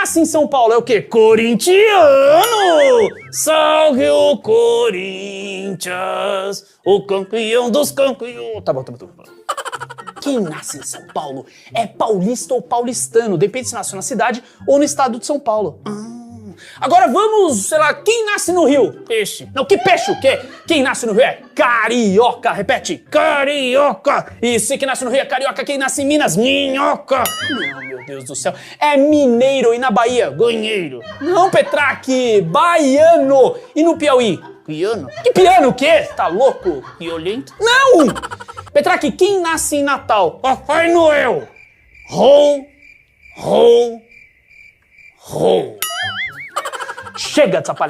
nasce em São Paulo é o quê? Corintiano! Salve o Corinthians, o campeão dos campeões. Tá bom. Quem nasce em São Paulo é paulista ou paulistano, depende se nasceu na cidade ou no estado de São Paulo. Agora vamos, sei lá, quem nasce no Rio? Peixe. Não, que peixe o quê? Quem nasce no Rio é carioca. Repete, carioca. E se quem nasce no Rio é carioca, quem nasce em Minas, minhoca. Não, meu Deus do céu. É mineiro. E na Bahia, ganheiro. Não, Petraque, baiano. E no Piauí? Piano. Que piano o quê? Tá louco? Violento? Não! Petraque, quem nasce em Natal? Papai Noel. Ho, ho, ho. Chega dessa palhaçada.